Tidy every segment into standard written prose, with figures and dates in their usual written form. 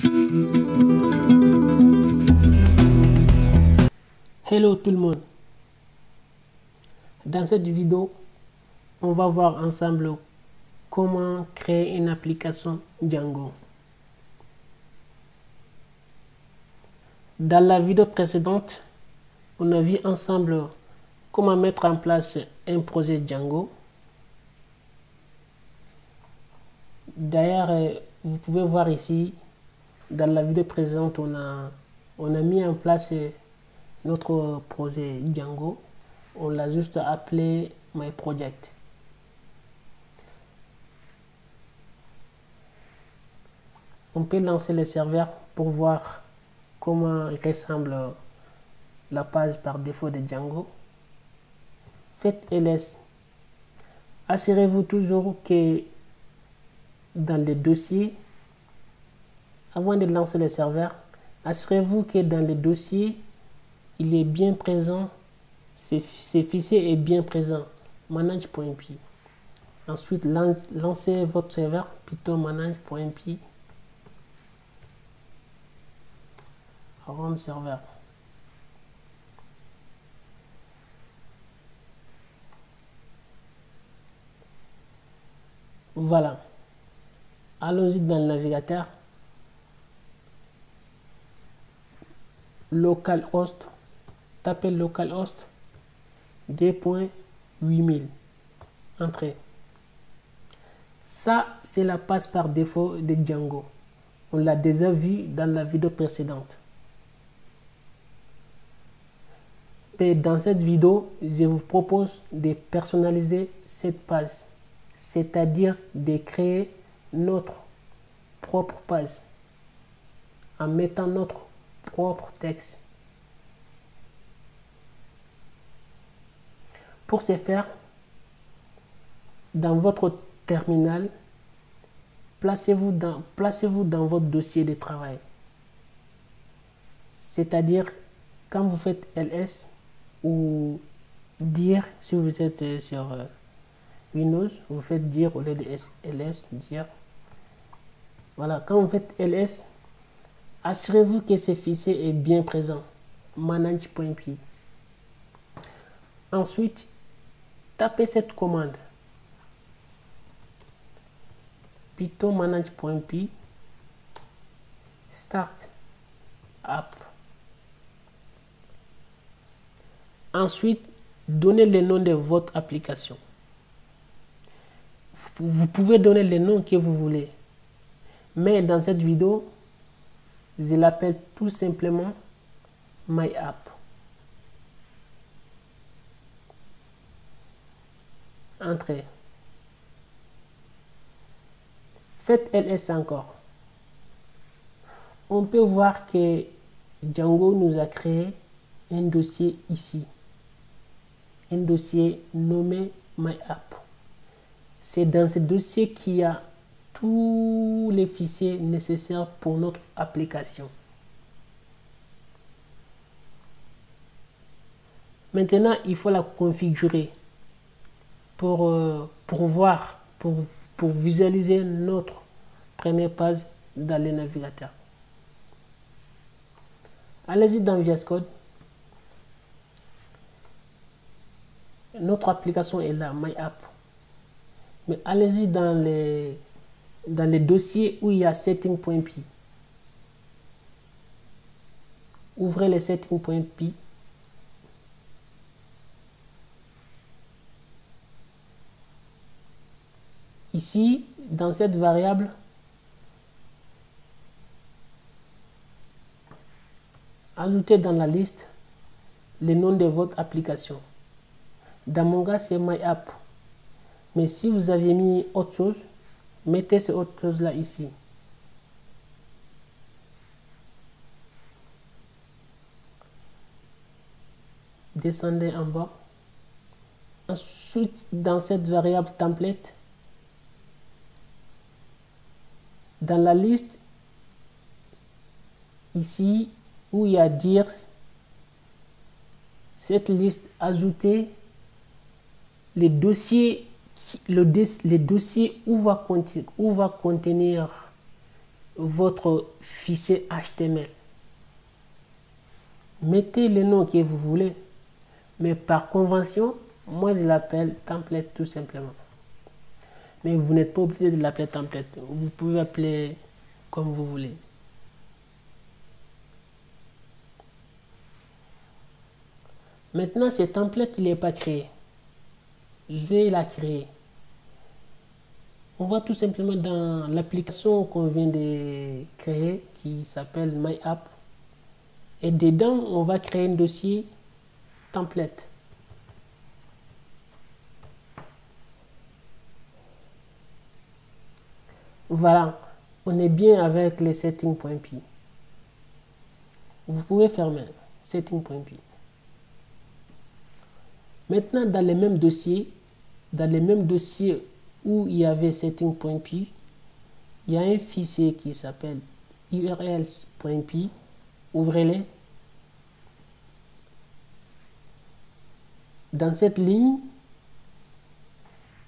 Hello tout le monde. Dans cette vidéo, on va voir ensemble comment créer une application Django. Dans la vidéo précédente, on a vu ensemble comment mettre en place un projet Django. D'ailleurs, vous pouvez voir ici, dans la vidéo précédente, on a mis en place notre projet Django. On l'a juste appelé My Project. On peut lancer le serveur pour voir comment ressemble la page par défaut de Django. Faites ls. Assurez-vous toujours que dans les dossiers, avant de lancer le serveur, assurez-vous que dans les dossiers, il est bien présent, ce fichier est bien présent, manage.py. Ensuite, lancez votre serveur python manage.py. Run serveur. Voilà. Allons-y dans le navigateur. Localhost. Tapez localhost 2.8000. Entrée. Ça, c'est la page par défaut de Django. On l'a déjà vu dans la vidéo précédente. Et dans cette vidéo, je vous propose de personnaliser cette page, c'est-à-dire de créer notre propre page en mettant notre propre texte. Pour ce faire, dans votre terminal, placez-vous dans votre dossier de travail. C'est-à-dire, quand vous faites ls ou dire, si vous êtes sur Windows, vous faites dire au lieu de ls, dire. Voilà, quand vous faites ls, assurez-vous que ce fichier est bien présent, manage.py. Ensuite, tapez cette commande python manage.py start app. Ensuite, donnez le nom de votre application. Vous pouvez donner le nom que vous voulez. Mais dans cette vidéo, je l'appelle tout simplement My App. Entrée. Faites ls encore. On peut voir que Django nous a créé un dossier ici. Un dossier nommé My App. C'est dans ce dossier qu'il y a tous les fichiers nécessaires pour notre application. Maintenant, il faut la configurer pour visualiser notre première page dans le navigateur. Allez-y dans VS Code. Notre application est là, My App. Mais allez-y dans les dossiers où il y a setting.py. Ouvrez les setting.py. Ici, dans cette variable, ajoutez dans la liste le nom de votre application. Dans mon cas, c'est My App. Mais si vous aviez mis autre chose, mettez cette autre chose là ici. Descendez en bas. Ensuite, dans cette variable template, dans la liste, ici, où il y a dirs, cette liste, ajoutez les dossiers où va contenir votre fichier HTML. Mettez le nom que vous voulez, mais par convention, moi je l'appelle template tout simplement. Mais vous n'êtes pas obligé de l'appeler template. Vous pouvez appeler comme vous voulez. Maintenant, ce template, il n'est pas créé. Je vais la créer. On va tout simplement dans l'application qu'on vient de créer qui s'appelle MyApp. Et dedans, on va créer un dossier template. Voilà, on est bien avec les settings.py. Vous pouvez fermer settings.py. Maintenant, dans les mêmes dossiers où il y avait settings.py, il y a un fichier qui s'appelle urls.py. Ouvrez-les. Dans cette ligne,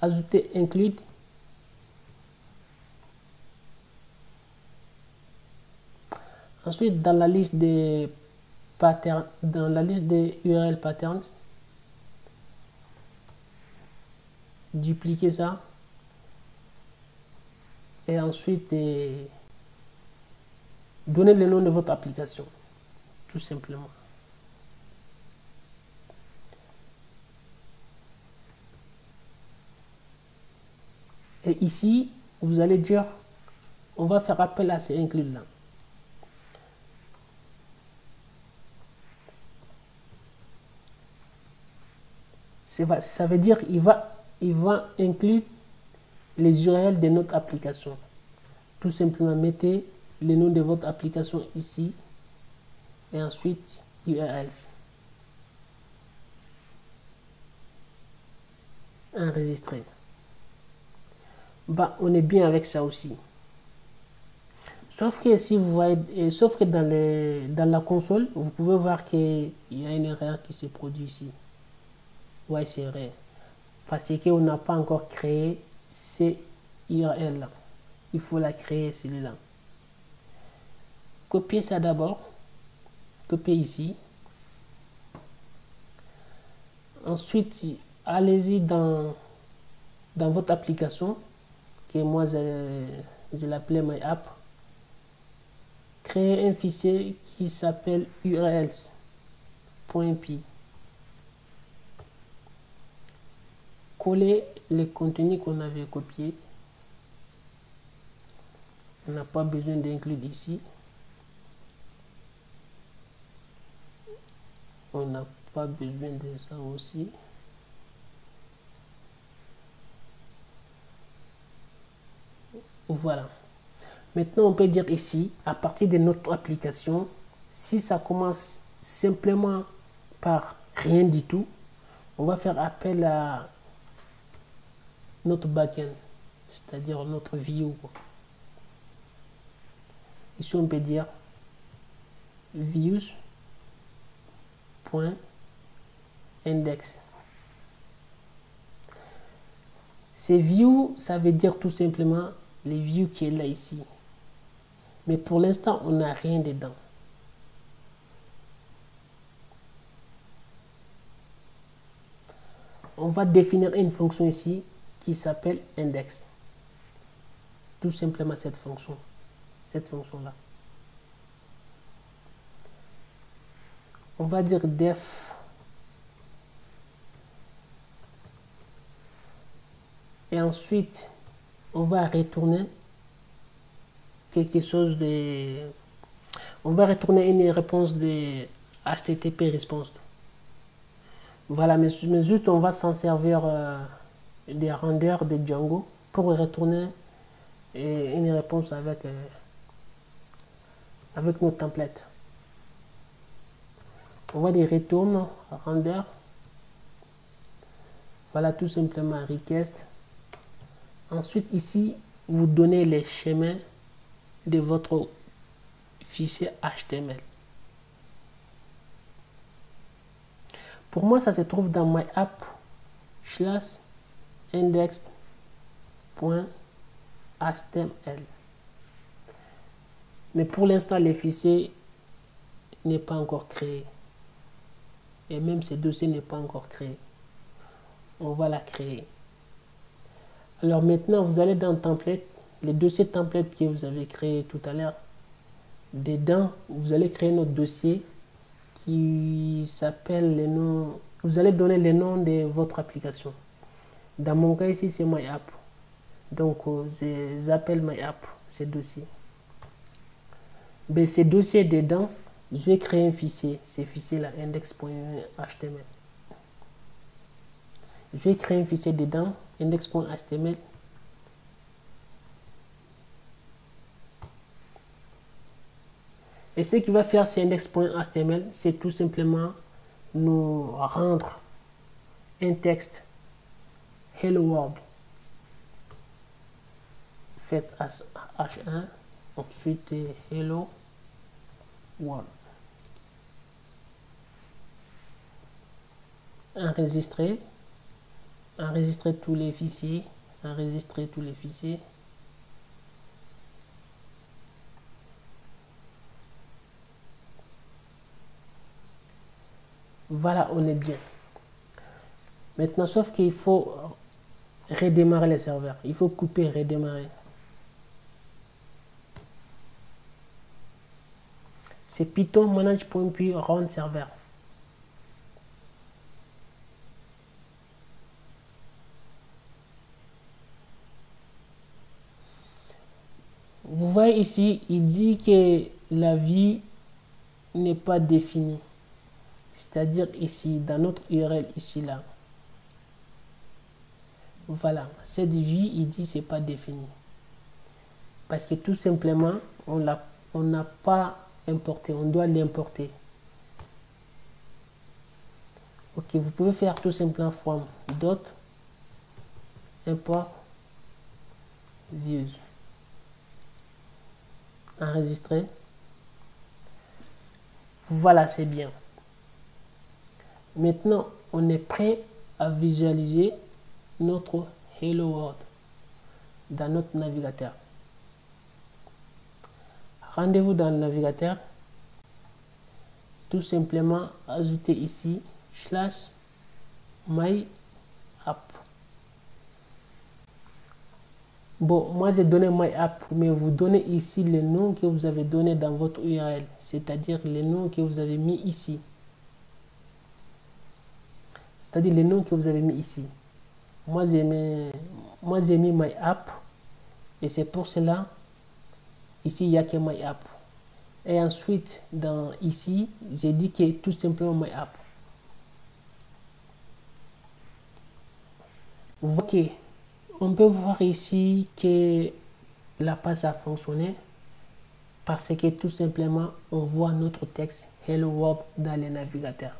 ajoutez include. Ensuite, dans la liste des patterns, dans la liste des URL patterns, dupliquez ça. Et ensuite, donnez le nom de votre application, tout simplement. Et ici, vous allez dire, on va faire appel à ces include là. Ça veut dire il va inclure les URL de notre application. Tout simplement, mettez le nom de votre application ici et ensuite URLs. Enregistrer. Bah, on est bien avec ça aussi. Sauf que si vous voyez, sauf que dans la console, vous pouvez voir qu'il y a une erreur qui se produit ici. Ouais, c'est vrai. Parce qu'on n'a pas encore créé ces URL là. Il faut la créer, celui-là. Copiez ça d'abord. Copiez ici. Ensuite, allez-y dans votre application, que moi je l'appelais MyApp. Créez un fichier qui s'appelle urls.py. Coller les contenus qu'on avait copiés. On n'a pas besoin d'inclure ici. On n'a pas besoin de ça aussi. Voilà. Maintenant, on peut dire ici, à partir de notre application, si ça commence simplement par rien du tout, on va faire appel à notre backend, c'est-à-dire notre view. Ici, on peut dire views.index. Ces views, ça veut dire tout simplement les views qui est là ici. Mais pour l'instant, on n'a rien dedans. On va définir une fonction ici qui s'appelle index. Tout simplement cette fonction-là. On va dire def et ensuite on va retourner quelque chose de... On va retourner une réponse de HTTP response. Voilà, mais juste on va s'en servir des renders de Django pour retourner une réponse avec notre template. On va dire retourne render. Voilà, tout simplement request. Ensuite ici, vous donnez les chemins de votre fichier HTML. Pour moi, ça se trouve dans MyApp /index.html. Mais pour l'instant, le fichier n'est pas encore créé. Et même ce dossier n'est pas encore créé. On va la créer. Alors maintenant, vous allez dans Template, les dossiers template que vous avez créé tout à l'heure. Dedans, vous allez créer notre dossier qui s'appelle les noms. Vous allez donner les noms de votre application. Dans mon cas ici, c'est MyApp. Donc, j'appelle MyApp, ces dossiers. Mais ces dossiers dedans, je vais créer un fichier. Ces fichiers-là, index.html. Je vais créer un fichier dedans, index.html. Et ce qui va faire ces index.html, c'est tout simplement nous rendre un texte Hello World. Faites H1, ensuite Hello World. Enregistrer tous les fichiers, enregistrer tous les fichiers. Voilà, on est bien. Maintenant, sauf qu'il faut redémarrer le serveur. Il faut couper, redémarrer. C'est Python manage.py run server. Vous voyez ici, il dit que la vie n'est pas définie. C'est-à-dire ici, dans notre URL, ici, là. Voilà, cette vie, il dit c'est pas défini. Parce que tout simplement, on n'a pas importé, on doit l'importer. Ok, vous pouvez faire tout simplement from dot import views. Enregistrer. Voilà, c'est bien. Maintenant, on est prêt à visualiser notre Hello World dans notre navigateur. Rendez-vous dans le navigateur. Tout simplement, ajouter ici /my app. Bon, moi j'ai donné my app, mais vous donnez ici le nom que vous avez donné dans votre URL, c'est-à-dire le nom que vous avez mis ici. C'est-à-dire le nom que vous avez mis ici. Moi j'ai mis my app et c'est pour cela ici il n'y a que my app. Et ensuite dans ici j'ai dit que tout simplement my app. Ok, on peut voir ici que la page a fonctionné parce que tout simplement on voit notre texte Hello World dans le navigateur.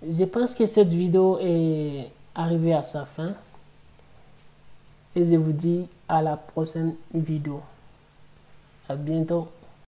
Je pense que cette vidéo est arrivée à sa fin et je vous dis à la prochaine vidéo. À bientôt.